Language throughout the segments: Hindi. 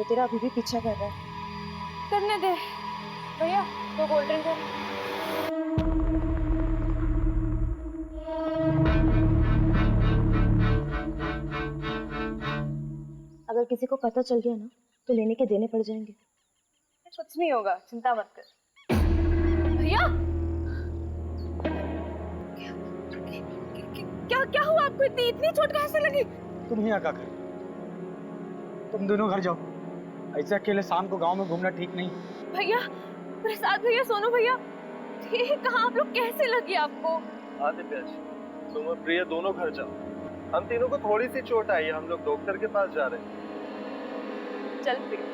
वो तेरा अभी भी पीछा कर रहा है। करने दे भैया, दो कोल्ड ड्रिंक है। अगर किसी को पता चल गया ना तो लेने के देने पड़ जाएंगे। कुछ नहीं होगा, चिंता मत कर। भैया क्या क्या हुआ आपको? इतनी चोट कहाँ से लगी? तुम यहाँ क्या कर? तुम दोनों घर जाओ, ऐसे अकेले शाम को गांव में घूमना ठीक नहीं। भैया, प्रसाद भैया, सोनू भैया, ये कहाँ आप लोग? कैसे लगी आपको? आदित्य, तुम और प्रिया दोनों घर जाओ। हम तीनों को थोड़ी सी चोट आई है, हम लोग डॉक्टर के पास जा रहे हैं। चल प्रिया।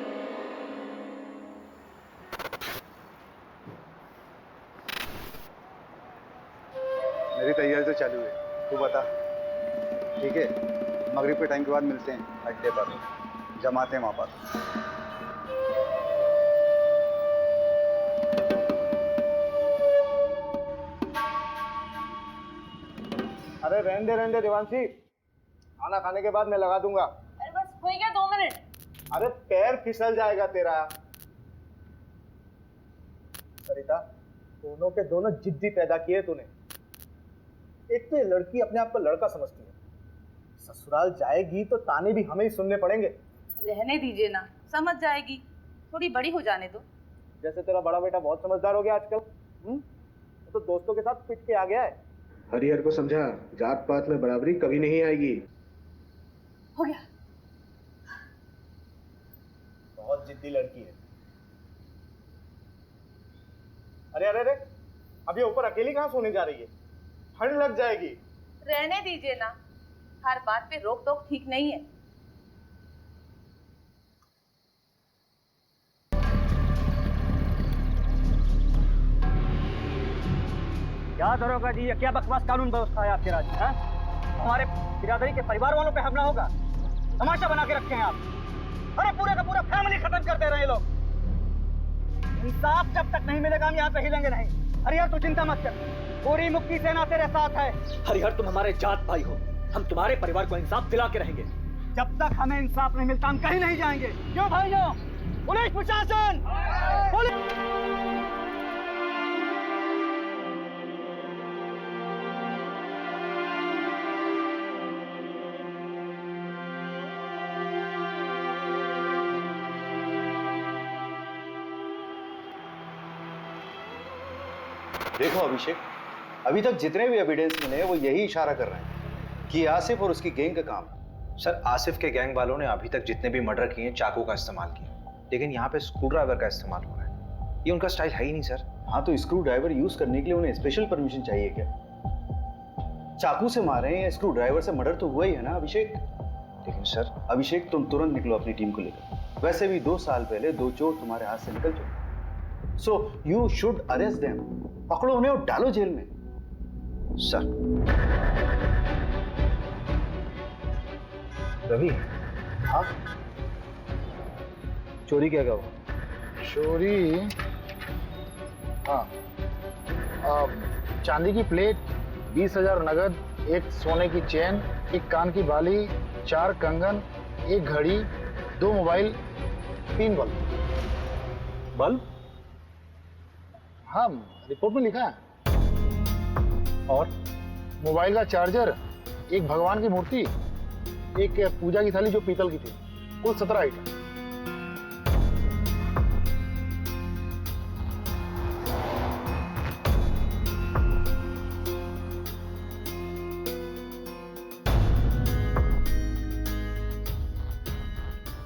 मेरी तैयारी तो चालू है, तू बता। ठीक है, मगरिब के टाइम के बाद मिलते हैं अड्डे पर, जमाते हैं वहाँ पर। अरे रहने दे देवांशी, खाना खाने के बाद मैं लगा दूंगा। अरे बस हो गया 2 मिनट। अरे पैर फिसल जाएगा तेरा। सरिता, दोनों के दोनों जिद्दी पैदा किए तूने। एक तो ये लड़की अपने आप को लड़का समझती है, ससुराल जाएगी तो ताने भी हमें ही सुनने पड़ेंगे। रहने दीजिए ना, समझ जाएगी, थोड़ी बड़ी हो जाने दो। जैसे तेरा बड़ा बेटा बहुत समझदार हो गया आजकल, तो दोस्तों के साथ पिट के आ गया है। हरिहर को समझा, जात पात में बराबरी कभी नहीं आएगी। हो गया। बहुत जिद्दी लड़की है। अरे अरे अरे, अभी ऊपर अकेली कहाँ सोने जा रही है? ठंड लग जाएगी। रहने दीजिए ना, हर बात पे रोक टोक ठीक नहीं है। क्या दरोगा जी, ये क्या बकवास कानून व्यवस्था है आपके राज्य? हमारे बिरादरी के परिवार वालों पे हमला होगा, तमाशा बना के रखे हैं आप। अरे पूरे का पूरा फैमिली खत्म कर दे रहे हैं लोग। इंसाफ जब तक नहीं मिलेगा हम यहाँ पे हिलेंगे नहीं। हरिहर तू चिंता मत कर, पूरी मुक्ति सेना तेरे साथ है। हरिहर तुम हमारे जात भाई हो, हम तुम्हारे परिवार को इंसाफ दिला के रहेंगे। जब तक हमें इंसाफ नहीं मिलता हम कहीं नहीं जाएंगे। क्यों भाइयों? पुलिस प्रशासन, पुलिस। देखो अभिषेक, अभी तक जितने भी एविडेंस मिले वो यही इशारा कर रहे हैं कि आसिफ और उसकी गैंग का काम है। सर, आसिफ के गैंग वालों ने अभी तक जितने भी मर्डर किए हैं चाकू का इस्तेमाल किया, लेकिन यहाँ पे स्क्रू ड्राइवर का इस्तेमाल हो रहा है। ये उनका स्टाइल है ही नहीं सर। हाँ, तो स्क्रू ड्राइवर यूज करने के लिए उन्हें स्पेशल परमिशन चाहिए क्या? चाकू से मारे हैं या स्क्रू ड्राइवर से मर्डर तो हुआ ही है ना अभिषेक? लेकिन सर। अभिषेक, तुम तुरंत निकलो अपनी टीम को लेकर। वैसे भी 2 साल पहले 2 चोर तुम्हारे हाथ से निकल चुके। So you should arrest them. पकड़ो उन्हें और डालो जेल में। सर। रवि। हाँ, चोरी क्या हुआ? चोरी, हाँ, चांदी की प्लेट, 20,000 नगद, एक सोने की चेन, एक कान की बाली, 4 कंगन, एक घड़ी, 2 मोबाइल, 3 बल्ब। बल्ब? हाँ, रिपोर्ट में लिखा है। और मोबाइल का चार्जर, एक भगवान की मूर्ति, एक पूजा की थाली जो पीतल की थी, कुल 17 आइटम।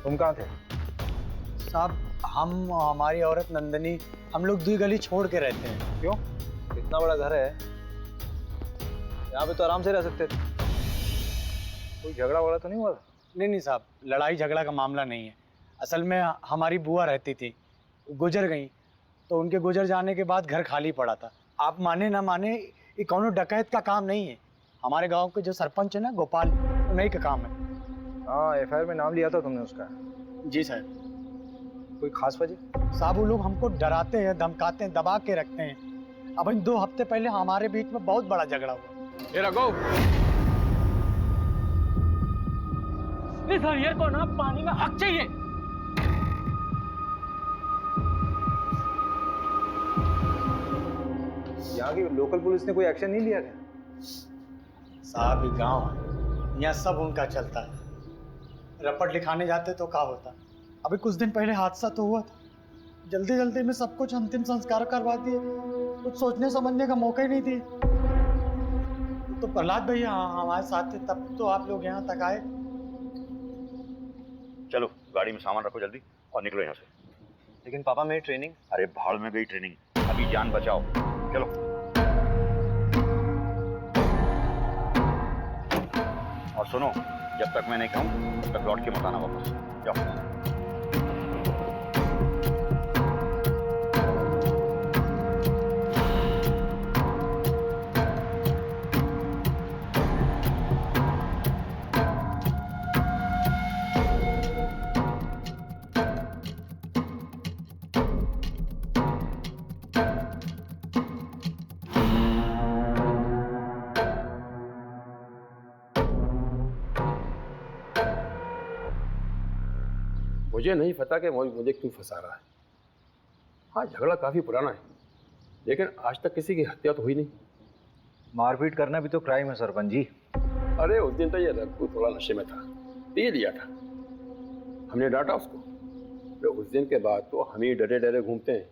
तुम कहाँ थे? साहब, हम हमारी औरत नंदनी, हम लोग 2 गली छोड़ के रहते हैं। क्यों? इतना बड़ा घर है, यहाँ पे तो आराम से रह सकते थे। कोई झगड़ा वगड़ा तो नहीं हुआ? नहीं साहब, लड़ाई झगड़ा का मामला नहीं है। असल में हमारी बुआ रहती थी, गुजर गई, तो उनके गुजर जाने के बाद घर खाली पड़ा था। आप माने ना माने, ये कौनो डकैत का काम नहीं है। हमारे गांव के जो सरपंच है ना, गोपाल, उन्हीं का काम है। हाँ, एफआईआर में नाम लिया था तुमने उसका। जी साहब। कोई खास वजह? साहब, वो लोग हमको डराते हैं, धमकाते हैं, दबा के रखते हैं। अब 2 हफ्ते पहले हमारे बीच में बहुत बड़ा झगड़ा हुआ। ये रखो। इस हरिहर को ना पानी में हक चाहिए। यहाँ की लोकल पुलिस ने कोई एक्शन नहीं लिया क्या? साहब ये गांव है, यहाँ सब उनका चलता है। रपट लिखाने जाते तो क्या होता। अभी कुछ दिन पहले हादसा तो हुआ था, जल्दी जल्दी में सब कुछ अंतिम संस्कार करवा दिए, कुछ सोचने समझने का मौका ही नहीं दिए। तो प्रहलाद भैया हमारे साथ थे, तब तो आप लोग यहाँ तक आए। चलो गाड़ी में सामान रखो जल्दी और निकलो यहाँ से। लेकिन पापा मेरी ट्रेनिंग। अरे भाड़ में गई ट्रेनिंग, अभी जान बचाओ। चलो और सुनो, जब तक मैं नहीं कहूँ तब तक लौट के मत आना वापस। जाओ। मुझे नहीं पता कि मुझे क्यों फंसा रहा है। हाँ, झगड़ा काफी पुराना है, लेकिन आज तक किसी की हत्या तो हुई नहीं। मारपीट करना भी तो क्राइम है सरपंच जी। अरे उस दिन तो ये रघु थोड़ा नशे में था, पी लिया था, हमने डांटा उसको। तो उस दिन के बाद तो हम ही डरे डरे घूमते हैं,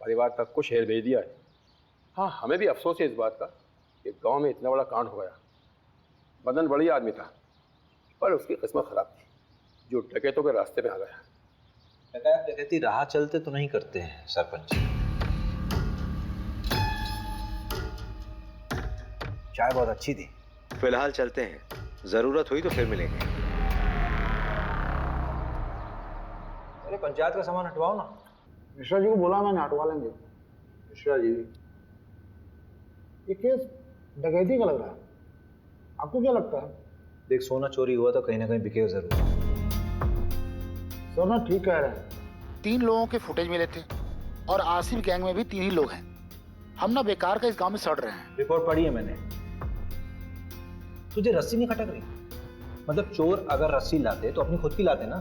परिवार तक को शहर भेज दिया है। हाँ, हमें भी अफसोस है इस बात का कि गांव में इतना बड़ा कांड हो गया। मदन बढ़िया आदमी था, पर उसकी किस्मत खराब थी, जो डकैतों के रास्ते में आ गया। डकैती राह चलते तो नहीं करते हैं सरपंच जी। चाय बहुत अच्छी थी। फिलहाल चलते हैं, जरूरत हुई तो फिर मिलेंगे। अरे पंचायत का सामान हटवाओ ना। मिश्रा जी को बोला मैंने, हटवा लेंगे। मिश्रा जी, ये केस डकैती का लग रहा है, आपको क्या लगता है? देख, सोना चोरी हुआ तो कहीं ना कहीं बिकेगा जरूर। सोना ठीक कह रहे हैं। 3 लोगों के फुटेज मिले थे और आसिफ गैंग में भी 3 ही लोग हैं। हम ना बेकार का इस गांव में सड़ रहे हैं। रिपोर्ट पढ़ी है मैंने। तुझे रस्सी नहीं खटक रही? मतलब चोर अगर रस्सी लाते तो अपनी खुद की लाते ना।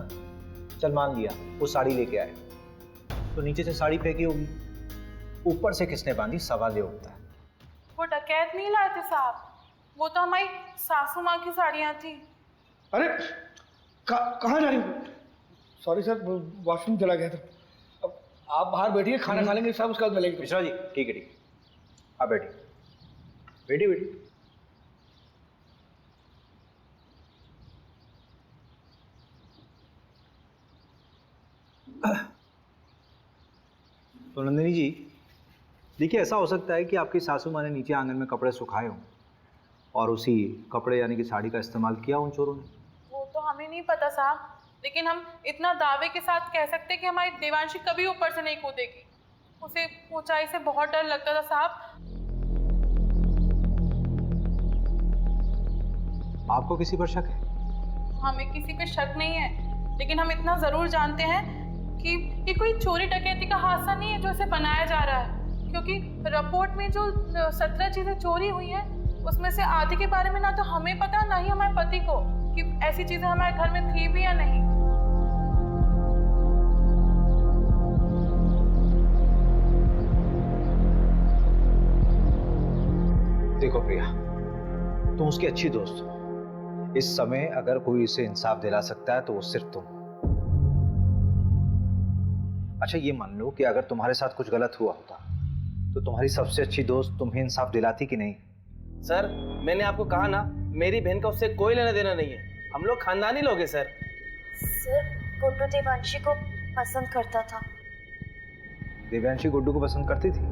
चल मान लिया वो साड़ी लेके आए, तो नीचे से साड़ी फेंकी होगी, ऊपर से किसने बांधी, सवाल ये उठता है। वो डकैत नहीं लाए थे साहब, वो तो हमारी सासू माँ की साड़ियाँ थी। अरे कहाँ जा रही हो? सॉरी सर, वॉशरूम चला गया था। अब आप बाहर बैठिए, खाना खा लेंगे सब, उसके बाद मिलेंगे। मिश्रा जी, ठीक है ठीक है, आप बैठिए बैठिए बैठिए। तो नंदिनी जी, देखिए ऐसा हो सकता है कि आपकी सासू माँ ने नीचे आंगन में कपड़े सुखाए हों और उसी कपड़े यानी कि साड़ी का इस्तेमाल किया उन चोरों ने। वो तो हमें नहीं पता साहब, लेकिन हम इतना दावे के साथ कह सकते हैं कि हमारी देवांशी कभी ऊपर से नहीं कूदेगी। उसे ऊंचाई से बहुत डर लगता था साहब। आपको किसी पर शक है? हमें किसी पे शक नहीं है, लेकिन हम इतना जरूर जानते हैं कि ये कोई चोरी डकैती का हादसा नहीं है जो इसे बनाया जा रहा है, क्योंकि रिपोर्ट में जो 17 चीजें चोरी हुई हैं उसमें से आधे के बारे में ना तो हमें पता ना ही हमारे पति को कि ऐसी चीजें हमारे घर में थी भी या नहीं। देखो प्रिया, तुम उसकी अच्छी दोस्त हो। इस समय अगर कोई इसे इंसाफ दिला सकता है तो वो सिर्फ तुम। अच्छा ये मान लो कि अगर तुम्हारे साथ कुछ गलत हुआ होता तो तुम्हारी सबसे अच्छी दोस्त तुम्हें इंसाफ दिलाती कि नहीं? सर मैंने आपको कहा ना, मेरी बहन का उससे कोई लेना देना नहीं है, हम लोग खानदानी लोग हैं। सर गुड्डू देवांशी को पसंद करता था। देवांशी गुड्डू को पसंद करती थी?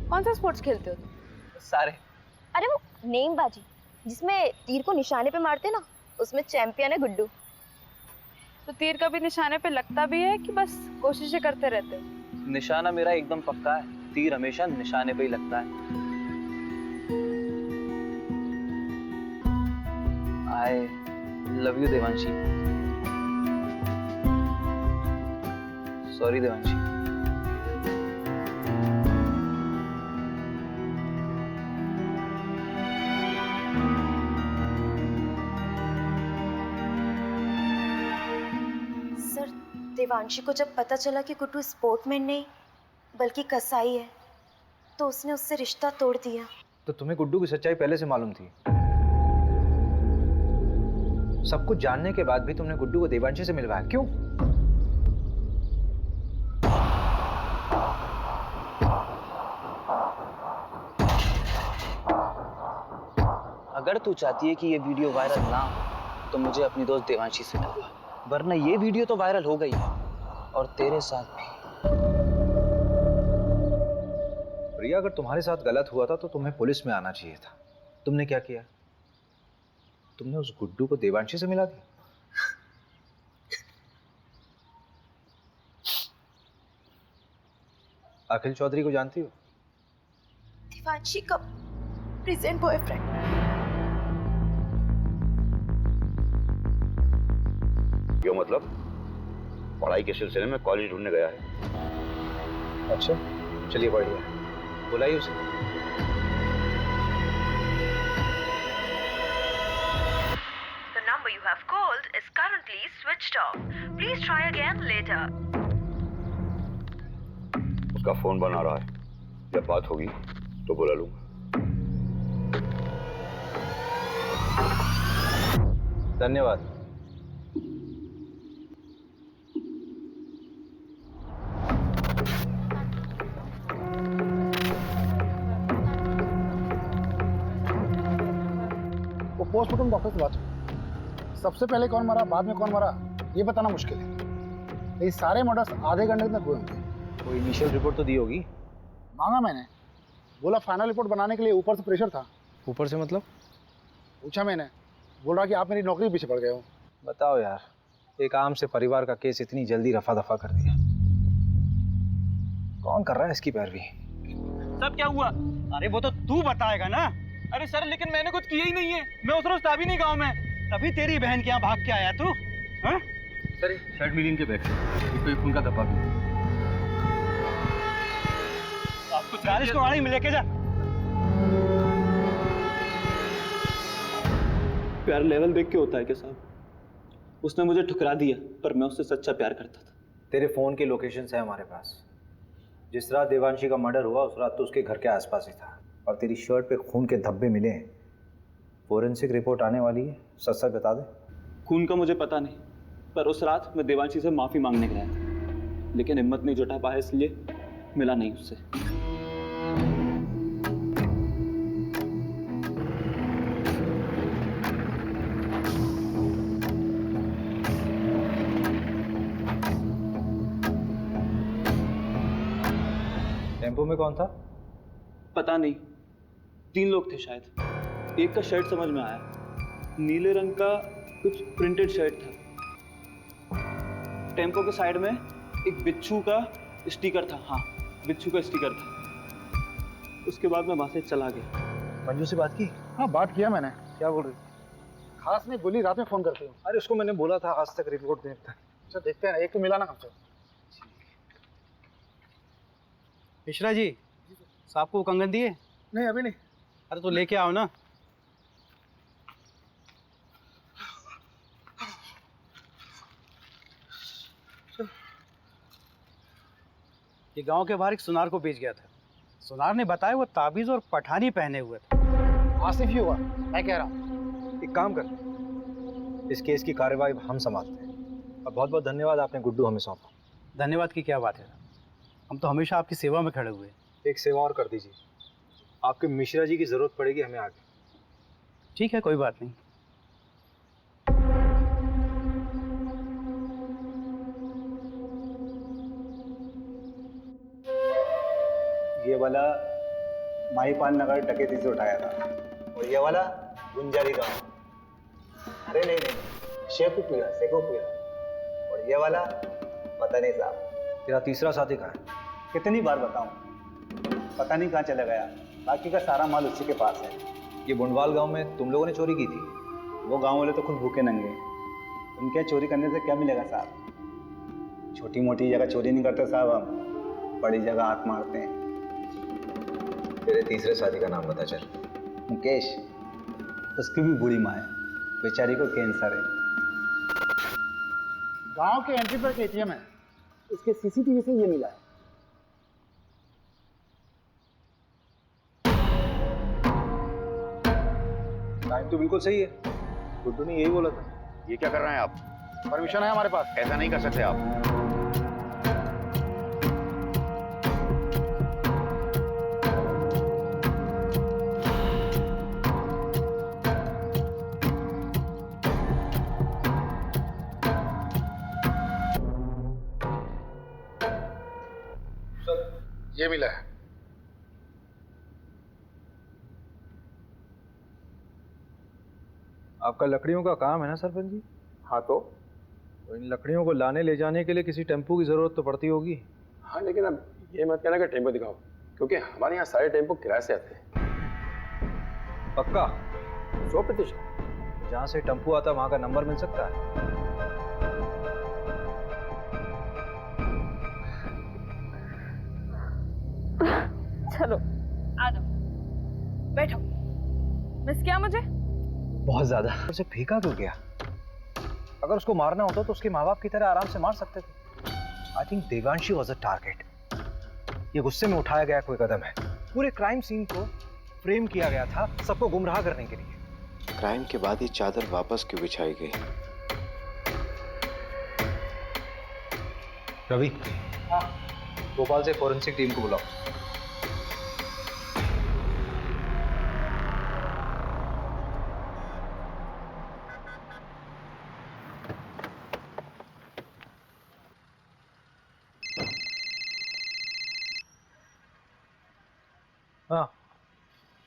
कौन सा स्पोर्ट्स खेलते हो तुम? सारे। अरे वो नेमबाजी जिसमें तीर को निशाने पे मारते ना, उसमें चैंपियन है गुड्डू। तो तीर कभी निशाने पे लगता भी है कि बस कोशिशें करते रहते हो? निशाना मेरा एकदम पक्का है, तीर हमेशा निशाने पे ही लगता है। I love you Devanshi. Sorry Devanshi. Devanshi को जब पता चला कि गुड्डू स्पोर्टमैन नहीं बल्कि कसाई है तो उसने उससे रिश्ता तोड़ दिया। तो तुम्हें गुड्डू की सच्चाई पहले से मालूम थी? सब कुछ जानने के बाद भी तुमने गुड्डू को देवांशी से मिलवाया, क्यों? अगर तू चाहती है कि ये वीडियो वायरल ना हो तो मुझे अपनी दोस्त देवांशी से मिलवा, वरना ये वीडियो तो वायरल हो गई है और तेरे साथ भी। प्रिया, अगर तुम्हारे साथ गलत हुआ था तो तुम्हें पुलिस में आना चाहिए था। तुमने क्या किया? तुमने उस गुड्डू को देवांशी से मिला दिया। अखिल चौधरी को जानती हो? देवांशी का प्रेजेंट बॉयफ्रेंड। क्यों, मतलब पढ़ाई के सिलसिले में कॉलेज ढूंढने गया है? अच्छा, चलिए बढ़िया, बुलाइए उसे। The number you have called is currently switched off. Please try again later. उसका फोन बना रहा है, जब बात होगी तो बुला लूंगा। धन्यवाद। वो पोस्टमार्टम डॉक्टर से बात हुई। सबसे पहले कौन मरा, बाद में कौन मरा, ये बताना मुश्किल है। ये सारे मर्डर्स आधे घंटे तक हुए होंगे। कोई इनिशियल रिपोर्ट तो दी होगी? मांगा मैंने, बोला फाइनल रिपोर्ट बनाने के लिए ऊपर से प्रेशर था। ऊपर से मतलब? पूछा मैंने, बोल रहा कि आप मेरी नौकरी पीछे पड़ गए हो। बताओ यार, एक आम से परिवार का केस इतनी जल्दी रफा दफा कर दिया। कौन कर रहा है इसकी पैरवी? सब क्या हुआ? अरे वो तो तू बताएगा ना। अरे सर, लेकिन मैंने कुछ किया ही नहीं है। मैं उस रोज था भी नहीं गाँव में, तभी तेरी बहन के यहाँ भाग के आया तू। हाँ? सर, शर्ट मिलियन के बैग से कोई खून का धब्बा भी। आपको 40 को गाड़ी में लेके जा। प्यार लेवल देख के होता है क्या साहब? उसने मुझे ठुकरा दिया, पर मैं उससे सच्चा प्यार करता था। तेरे फोन के लोकेशंस है हमारे पास। जिस रात देवांशी का मर्डर हुआ उस रात तो उसके घर के आसपास ही था, और तेरी शर्ट पे खून के धब्बे मिले हैं। फोरेंसिक रिपोर्ट आने वाली है, सच सच बता दे। खून का मुझे पता नहीं, पर उस रात मैं देवांशी से माफी मांगने गया था, लेकिन हिम्मत नहीं जुटा पाया, इसलिए मिला नहीं उससे। टेम्पो में कौन था? पता नहीं, 3 लोग थे शायद। एक का शर्ट समझ में आया, नीले रंग का कुछ प्रिंटेड शर्ट था। टेम्पो के साइड में एक बिच्छू का स्टिकर था। हाँ, बिच्छू का स्टिकर था। उसके बाद मैं वहां से चला गया। मंजू से बात की? हाँ, बात किया मैंने। क्या बोल रही? खास नहीं बोली, रात में फोन करती हूँ। अरे उसको मैंने बोला था आज तक रिपोर्ट देखता है। अच्छा, देखते हैं ना, एक तो मिला ना हमसे। मिश्रा जी, साहब को कंगन दिए? नहीं, अभी नहीं। अरे तो लेके आओ ना। ये गांव के बाहर एक सुनार को बेच गया था। सुनार ने बताया वो ताबीज और पठानी पहने हुए था। आसिफ ही हुआ, मैं कह रहा हूँ। एक काम कर, इस केस की कार्रवाई हम संभालते हैं। और बहुत बहुत धन्यवाद, आपने गुड्डू हमें सौंपा। धन्यवाद की क्या बात है, हम तो हमेशा आपकी सेवा में खड़े हुए। एक सेवा और कर दीजिए, आपके मिश्रा जी की जरूरत पड़ेगी हमें आगे। ठीक है, कोई बात नहीं। ये वाला माहीपाल नगर डकैती से उठाया था, और ये वाला गुंजारी गांव। अरे नहीं नहीं, शेखुपुरा। और ये वाला पता नहीं साहब। तेरा तीसरा साथी कहाँ है? कितनी बार बताऊं, पता नहीं कहाँ चला गया। बाकी का सारा माल उसी के पास है। ये बुंडवाल गांव में तुम लोगों ने चोरी की थी? वो गांव वाले तो खुद भूखे नंगे, उनके चोरी करने से क्या मिलेगा साहब? छोटी मोटी जगह चोरी नहीं करते साहब, हम बड़ी जगह हाथ मारते हैं। तेरे तीसरे साथी का नाम बता चल। मुकेश, उसकी भी बुरी माँ है, बेचारी को कैंसर है। गांव के एंट्री पर एटीएम है, उसके सीसीटीवी से ये मिला है। टाइम तो बिल्कुल सही है, गुड्डू ने यही बोला था। ये क्या कर रहे हैं आप? परमिशन है हमारे पास। ऐसा नहीं कर सकते आप। ये मिला है। आपका लकड़ियों का काम है ना सरपंच जी? हाँ तो इन लकड़ियों को लाने ले जाने के लिए किसी टेम्पो की जरूरत तो पड़ती होगी। हाँ, लेकिन अब ये मत कहना कि टेम्पो दिखाओ, क्योंकि हमारे यहाँ सारे टेम्पो किराए से आते हैं। पक्का? 100%। जहाँ से टेम्पो आता है वहाँ का नंबर मिल सकता है? चलो आ जाओ, बैठो। मिस किया मुझे? बहुत ज्यादा। उसे फेंका क्यों गया? अगर उसको मारना होता तो उसके माँ बाप की तरह आराम से मार सकते थे। I think Devanshi was a target. ये गुस्से में उठाया गया कोई कदम है। पूरे क्राइम सीन को फ्रेम किया गया था सबको गुमराह करने के लिए। क्राइम के बाद ये चादर वापस क्यों बिछाई गई? रवि, हाँ, भोपाल से फॉरेंसिक टीम को बुलाओ। हाँ।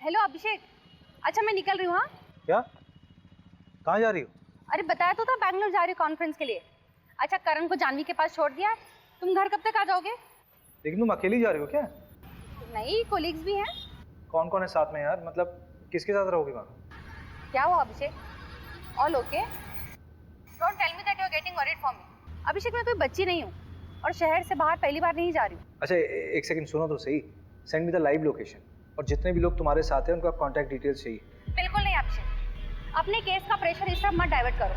हेलो अभिषेक, अच्छा मैं निकल रही हूँ। हाँ, क्या? कहाँ जा रही हो? अरे बताया तो था बैंगलोर जा रही हूँ कॉन्फ्रेंस के लिए। अच्छा करण को जानवी के पास छोड़ दिया, तुम घर कब तक आ जाओगे? लेकिन तुम अकेली जा रही हो क्या? नहीं, कोलिग्स भी हैं। कौन कौन है साथ में यार? मतलब किसके साथ रहोगी वहाँ? क्या हुआ Abhishek? All okay? Don't tell me that you are getting worried for me. Abhishek मैं कोई बच्ची नहीं हूँ और शहर से बाहर पहली बार नहीं जा रही हूँ। अच्छा एक सेकंड सुनो तो सही। Send me the live location और जितने भी लोग तुम्हारे साथ हैं उनका कांटेक्ट डिटेल्स चाहिए। बिल्कुल नहीं अभिषेक, अपने केस का प्रेशर इस तरह मत डाइवर्ट करो।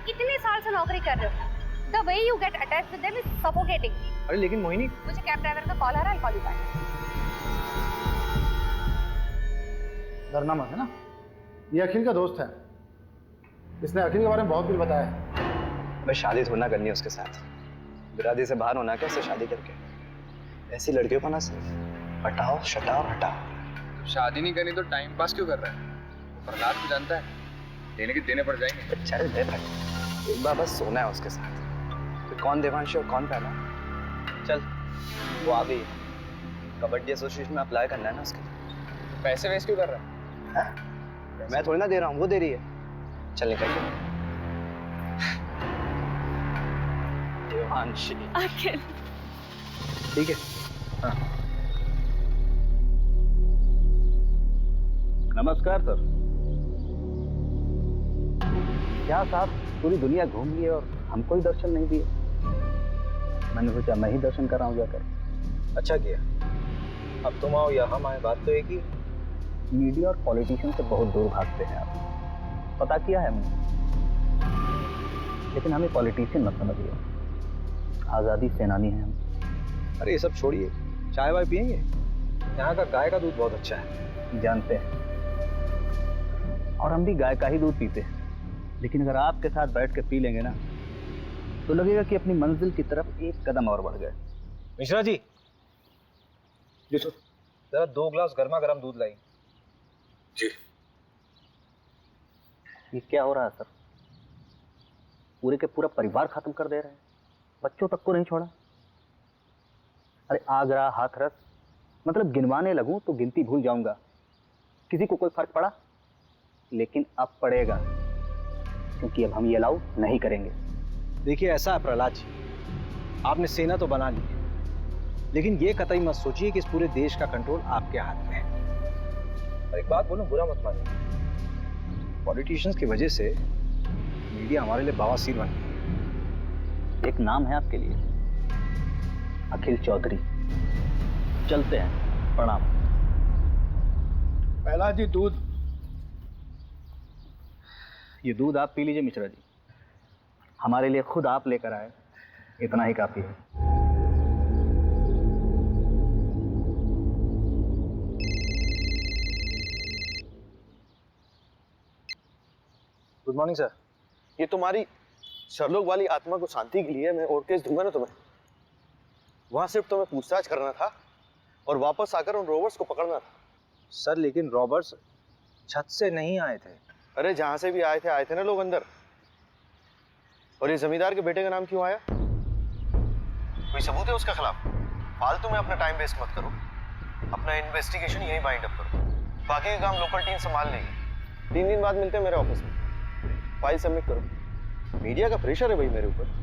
कितने साल से नौकरी कर रहे हो। The way you get attached with them is suffocating. अरे लेकिन मोहिनी, मुझे कैब ड्राइवर का कॉल आ रहा है, I'll call you back. डरना मत, है ना? ये अखिल का दोस्त है। इसने अखिल के बारे में बहुत कुछ बताया है। मैं शादी थोड़ा ना करनी है उसके साथ। बिरादरी से बाहर होना क्या उससे शादी करके? ऐसी लड़कियों को ना सिर्फ हटाओ शटाओ हटाओ। शादी नहीं करनी तो टाइम पास क्यों कर रहा है? प्रहलाद को जानता है, देने के देने पड़ जाएंगे। चल दे भाई, एक बार बस सोना है उसके साथ। तो कौन देवांशी और कौन पहला? चल वो आ गई। कबड्डी एसोसिएशन में अप्लाई करना है ना उसके लिए। पैसे वेस्ट क्यों कर रहा है? मैं थोड़ी ना दे रहा हूँ, वो दे रही है। चल निकल के। देवांशी अखिल ठीक है। हाँ। नमस्कार सर। क्या साहब पूरी दुनिया घूम लिए और हमको ही दर्शन नहीं दिए? मैंने सोचा मैं ही दर्शन कर रहा हूँ जाकर। अच्छा किया। अब तुम आओ या हम आए, बात तो एक ही। मीडिया और पॉलिटिशियन से बहुत दूर भागते हैं आप, पता किया है हमने। लेकिन हमें पॉलिटिशियन मत समझिए, आज़ादी सेनानी हैं हम। अरे ये सब छोड़िए, चाय वाय पियेंगे? यहाँ का गाय का दूध बहुत अच्छा है। जानते हैं, और हम भी गाय का ही दूध पीते हैं। लेकिन अगर आपके साथ बैठ के पी लेंगे ना तो लगेगा कि अपनी मंजिल की तरफ एक कदम और बढ़ गए। मिश्रा जी, जरा 2 ग्लास गर्मा गर्म दूध लाई। जी। ये क्या हो रहा है सर? पूरे के पूरा परिवार खत्म कर दे रहे हैं, बच्चों तक को नहीं छोड़ा। अरे आगरा हाथरस, मतलब गिनवाने लगूं तो गिनती भूल जाऊंगा। किसी को कोई फर्क पड़ा? लेकिन अब पड़ेगा, क्योंकि अब हम ये अलाउ नहीं करेंगे। देखिए ऐसा है प्रहलाद जी, आपने सेना तो बना ली है, लेकिन ये कतई मत सोचिए कि इस पूरे देश का कंट्रोल आपके हाथ में है। और एक बात बोलूं, बुरा मत मानिए, पॉलिटिशियंस की वजह से मीडिया हमारे लिए बवासीर बन गई। एक नाम है आपके लिए, अखिल चौधरी। चलते हैं, प्रणाम। पहला जी दूध। ये दूध आप पी लीजिए मिश्रा जी। हमारे लिए खुद आप लेकर आए, इतना ही काफी है। Good morning sir. ये तुम्हारी शर्लोक वाली आत्मा को शांति के लिए मैं और केस दूंगा ना तुम्हें। वहां सिर्फ तुम्हें पूछताछ करना था और वापस आकर उन रोबर्ट्स को पकड़ना था। सर लेकिन रॉबर्ट्स छत से नहीं आए थे। अरे जहां से भी आए थे ना लोग अंदर। और ये जमींदार के बेटे का नाम क्यों आया? कोई सबूत है उसके खिलाफ? फालतू में अपना टाइम वेस्ट मत करो, अपना इन्वेस्टिगेशन यहीं बाइंड अप करो। बाकी का काम लोकल टीम संभाल लेगी। 3 दिन बाद मिलते हैं मेरे ऑफिस में, फाइल सबमिट करो। मीडिया का प्रेशर है भाई मेरे ऊपर।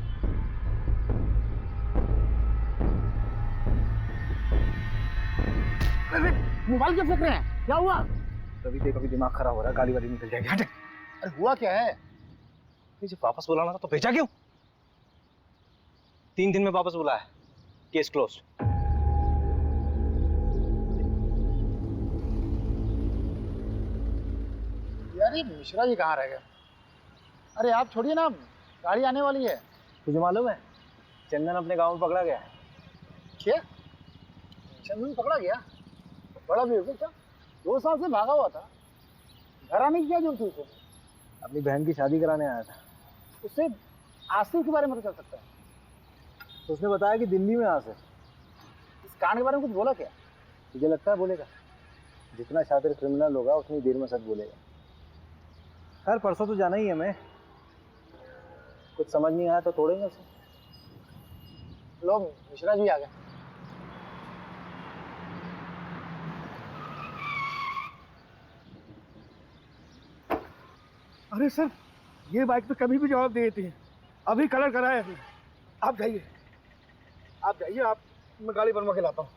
मोबाइल क्यों फेंक रहे हैं? क्या हुआ? कभी दिमाग खराब हो रहा है, गाली वाली निकल जाएगी। हट। अरे हुआ क्या है? जब वापस बुलाना था तो भेजा क्यों? 3 दिन में वापस बुलाया, केस क्लोज। यार ये मिश्रा जी कहाँ रह गए? अरे आप छोड़िए ना, गाड़ी आने वाली है। तुझे मालूम है चंदन अपने गांव में पकड़ा गया है। क्या? चंदन पकड़ा गया? बड़ा बेवकूफ था, 2 साल से भागा हुआ था। घर आने की क्या जरूरत थी उसे? अपनी बहन की शादी कराने आया था। उससे आसिफ के बारे में पता चल सकता है। तो उसने बताया कि दिल्ली में आसिफ। इस कांड के बारे में कुछ बोला क्या? तुझे लगता है बोलेगा? जितना शातिर क्रिमिनल होगा उतनी देर में सच बोलेगा। खैर परसों तो जाना ही है मैं। कुछ समझ नहीं आया तो तोड़ेंगे उसे। लो मिश्रा जी आ गए। अरे सर, ये बाइक पे कभी भी जवाब दे देती है। अभी कलर कराया है। आप जाइए, आप मैं गाड़ी बनवा के लाता हूँ।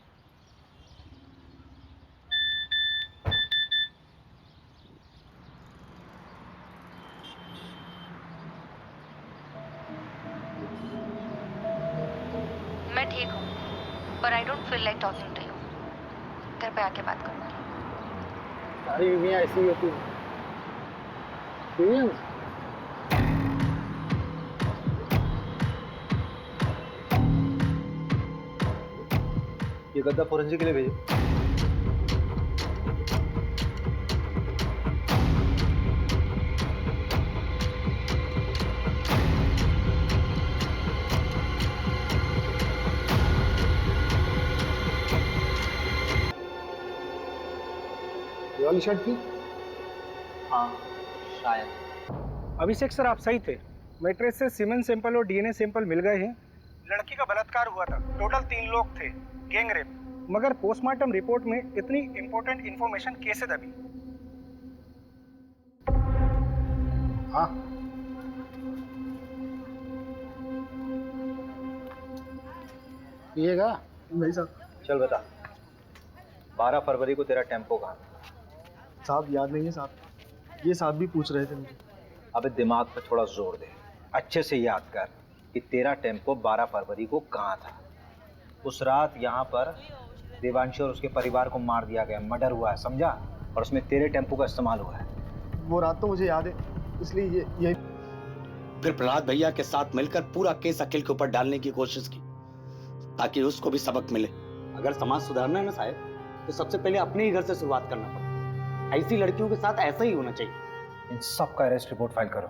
मैं ठीक हूँ, पर I don't feel like talking to you. घर पे आके बात करूँगी। सारी बीवियाँ ऐसी ही होती हैं। ये गद्दा फोरेंसिक के लिए भेजो। ये वाली शर्ट थी? हाँ शायद। अभिषेक सर आप सही थे। मैट्रेस से सीमेंट सैंपल और डीएनए सैंपल मिल गए हैं। लड़की का बलात्कार हुआ था। टोटल 3 लोग थे, गैंग रेप। मगर पोस्टमार्टम रिपोर्ट में इतनी इंपॉर्टेंट इंफॉर्मेशन कैसे दबी? हाँ पिएगा? नहीं साहब। चल बता, 12 फरवरी को तेरा टेम्पो कहाँ? साहब याद नहीं है साहब, ये साहब भी पूछ रहे थे मुझे। अबे दिमाग पे थोड़ा जोर दे, अच्छे से याद कर कि तेरा टेम्पो 12 फरवरी को कहाँ था। उस रात यहाँ पर देवांशी और उसके परिवार को मार दिया गया, मर्डर हुआ है, समझा? और उसमें तेरे टेम्पो का इस्तेमाल हुआ है। वो रात तो मुझे याद है, इसलिए ये फिर प्रहलाद भैया के साथ मिलकर पूरा केस अखिल के ऊपर डालने की कोशिश की ताकि उसको भी सबक मिले। अगर समाज सुधारना है ना साहब, तो सबसे पहले अपने ही घर से शुरुआत करना पड़ता। ऐसी लड़कियों के साथ ऐसा ही होना चाहिए। इन सब का अरेस्ट रिपोर्ट फाइल करो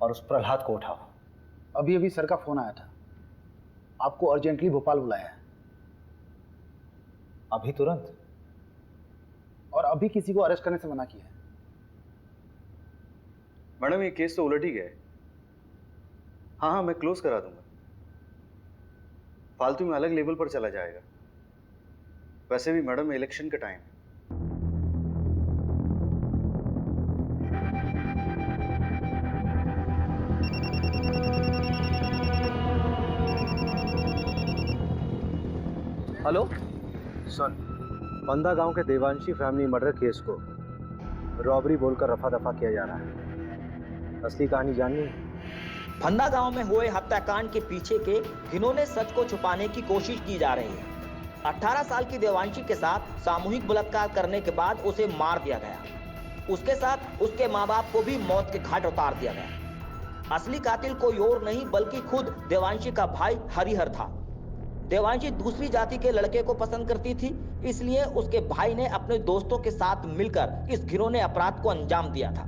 और उस प्रहलाद को उठाओ। अभी अभी सर का फोन आया था, आपको अर्जेंटली भोपाल बुलाया है। अभी तुरंत? और अभी किसी को अरेस्ट करने से मना किया है। मैडम ये केस तो उलट ही गया है। हाँ मैं क्लोज करा दूंगा। फालतू में अलग लेवल पर चला जाएगा। वैसे भी मैडम इलेक्शन का टाइम है। हेलो सर, बंदा गांव के देवांशी फैमिली मर्डर केस को रॉबरी बोलकर रफा दफा किया जा रहा है। असली कहानी जाननी है? फंदा गांव में हुए हत्याकांड के पीछे के घिनौने सच को छुपाने की कोशिश की जा रही है। 18 साल की देवांशी के साथ सामूहिक बलात्कार करने के बाद उसे मार दिया गया। उसके साथ उसके माँ बाप को भी मौत के घाट उतार दिया गया। असली कातिल कोई और नहीं बल्कि खुद देवांशी का भाई हरिहर था। देवांशी दूसरी जाति के लड़के को पसंद करती थी, इसलिए उसके भाई ने अपने दोस्तों के साथ मिलकर इस घिनौने अपराध को अंजाम दिया था।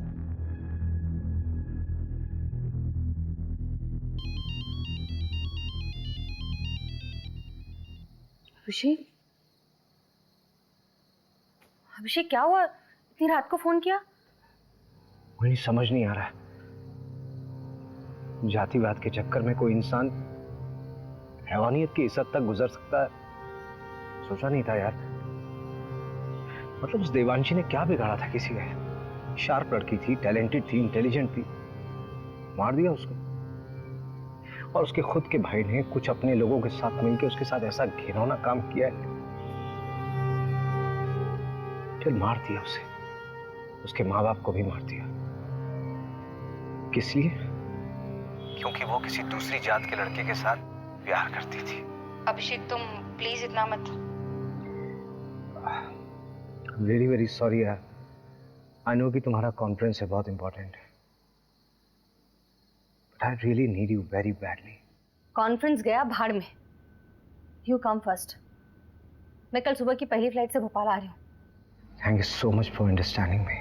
अभिषेक, अभिषेक क्या हुआ? इतनी रात को फोन किया? मुझे समझ नहीं आ रहा है, जातिवाद के चक्कर में कोई इंसान हैवानियत की इस हद तक गुजर सकता है, सोचा नहीं था यार। मतलब उस देवांशी ने क्या बिगाड़ा था किसी का? शार्प लड़की थी, टैलेंटेड थी, इंटेलिजेंट थी, मार दिया उसको। और उसके खुद के भाई ने कुछ अपने लोगों के साथ मिलकर उसके साथ ऐसा घिनौना काम किया है, फिर मार दिया उसे, उसके माँ बाप को भी मार दिया। किस लिए? क्योंकि वो किसी दूसरी जात के लड़के के साथ प्यार करती थी। अभिषेक तुम प्लीज इतना मत। वेरी वेरी सॉरी यार, आई नो कि तुम्हारा कॉन्फ्रेंस है बहुत इंपॉर्टेंट है, but I really need you very badly. Conference गया भाड़ में, यू कम फर्स्ट। मैं कल सुबह की पहली फ्लाइट से भोपाल आ रही हूँ। Thank you so much for understanding me.